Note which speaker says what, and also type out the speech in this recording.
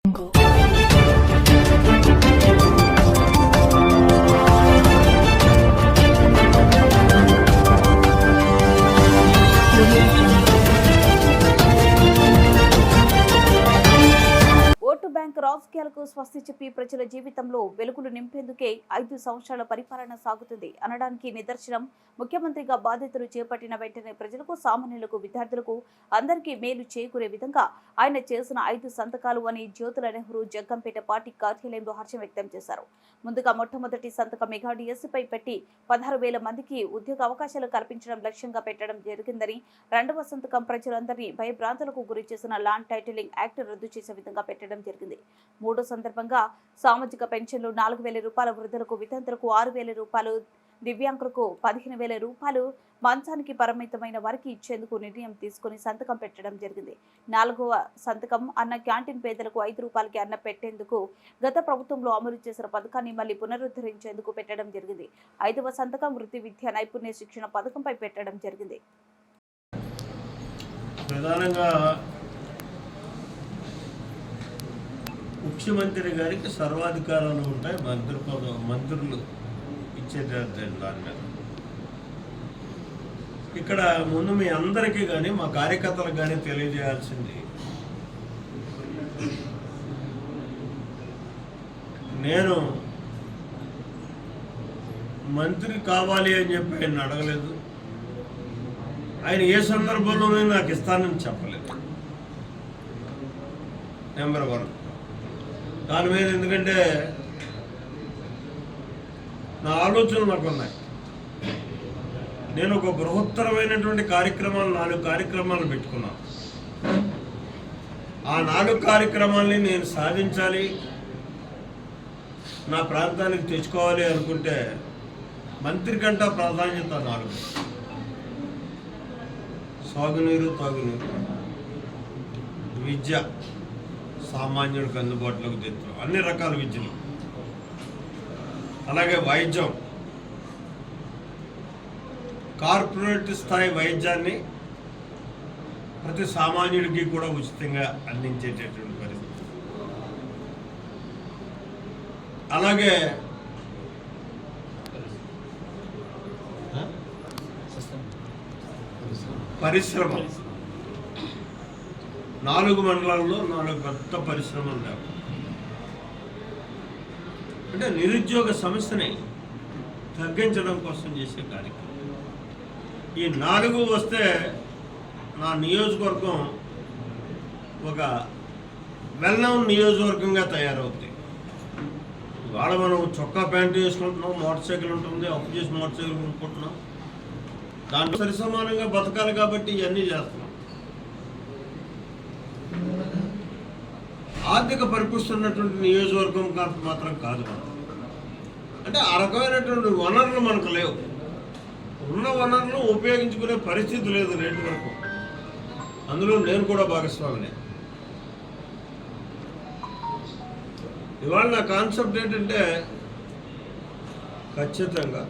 Speaker 1: Vote bank రాజకీయాలకు స్వస్తి చెప్పి ప్రజల జీవితంలో వెలుగులు నింపేందుకే 5 సంవత్సరాల పరిపాలన సాగుతుంది అనడానికి నిదర్శనం. ముఖ్యమంత్రిగా బాధ్యతలు చేపట్టిన వెంటనే ప్రజలకు, సామాన్యులకు, విద్యార్థులకు అందరికీ మేలు చేకూరే విధంగా ఆయన చేసిన 5 సంతకాలు అని జ్యోతుల నెహ్రూ జగ్గంపేట పార్టీ కార్యాలయంలో హర్షం వ్యక్తం చేశారు. ముందుగా మొట్టమొదటి సంతకం మెగా డిఎస్సీపై పెట్టి 16,000 మందికి ఉద్యోగ అవకాశాలు కల్పించడం లక్ష్యంగా పెట్టడం జరిగిందని, రెండవ సంతకం ప్రజలందరినీ భయభ్రాంతులకు గురి చేసిన ల్యాండ్ టైటిలింగ్ యాక్ట్ రద్దు చేసే విధంగా పెట్టడం జరిగింది. మూడో సందర్భంగా సామాజిక పెన్షన్లు 4,000 రూపాయల, వృద్ధులకు, వితంతులకు 6,000 రూపాయలు, దివ్యాంగులకు 15,000 రూపాయలు, మంచానికి పరిమితమైన వారికి ఇచ్చేందుకు నిర్ణయం తీసుకుని సంతకం పెట్టడం జరిగింది. 4వ సంతకం అన్న క్యాంటీన్ పేదలకు 5 రూపాయలకి అన్న పెట్టేందుకు గత ప్రభుత్వంలో అమలు చేసిన పథకాన్ని మళ్లీ పునరుద్ధరించేందుకు పెట్టడం జరిగింది. 5వ సంతకం వృత్తి విద్య నైపుణ్య శిక్షణ పథకంపై పెట్టడం జరిగింది.
Speaker 2: ప్రధానంగా ముఖ్యమంత్రి గారికి సర్వాధికారాలు ఉంటాయి, మంత్రులు ఇచ్చేటట్టు దాని మీద. ఇక్కడ ముందు మీ అందరికీ కానీ మా కార్యకర్తలకు కానీ తెలియజేయాల్సింది, నేను మంత్రి కావాలి అని చెప్పి ఆయన అడగలేదు. ఆయన ఏ సందర్భంలోనే నాకు ఇస్తానని చెప్పలేదు. నెంబర్ 1 దాని మీద, ఎందుకంటే నా ఆలోచనలు నాకు ఉన్నాయి. నేను ఒక బృహత్తరమైనటువంటి కార్యక్రమాలు 4 కార్యక్రమాలు పెట్టుకున్నాను. ఆ 4 కార్యక్రమాలని నేను సాధించాలి, నా ప్రాంతానికి తెచ్చుకోవాలి అనుకుంటే మంత్రి కంటే ప్రాధాన్యత 4: సాగునీరు, తాగునీరు, విద్య, సామాన్యుడికి అందుబాటులోకి తెచ్చడం, అన్ని రకాల విద్యలు, అలాగే వైద్యం, కార్పొరేట్ స్థాయి వైద్యాన్ని ప్రతి సామాన్యుడికి కూడా ఉచితంగా అందించేటటువంటి పరిస్థితి, అలాగే పరిశ్రమ, 4 మండలాల్లో 4 పెద్ద పరిశ్రమలు లేవు. అంటే నిరుద్యోగ సమస్యని తగ్గించడం కోసం చేసే కార్యక్రమం. ఈ 4 వస్తే నా నియోజకవర్గం ఒక వెల్ నౌన్ నియోజకవర్గంగా తయారవుతుంది. ఇవాళ మనం చొక్కా ప్యాంటు వేసుకుంటున్నాం, మోటార్ సైకిల్ ఉంటుంది, అప్పు చేసి మోటార్ సైకిల్ కొనుక్కుంటున్నాం, దాంట్లో సరిసమానంగా బతకాలి కాబట్టి ఇవన్నీ చేస్తున్నాం. ఆర్థిక పరిపుస్తున్నటువంటి నియోజకవర్గం మాత్రం కాదు మనం. అంటే ఆ రకమైనటువంటి వనరులు మనకు లేవు. ఉన్న వనరులు ఉపయోగించుకునే పరిస్థితి లేదు రేటు వరకు. అందులో నేను కూడా భాగస్వామినే. ఇవాళ నా కాన్సెప్ట్ ఏంటంటే, ఖచ్చితంగా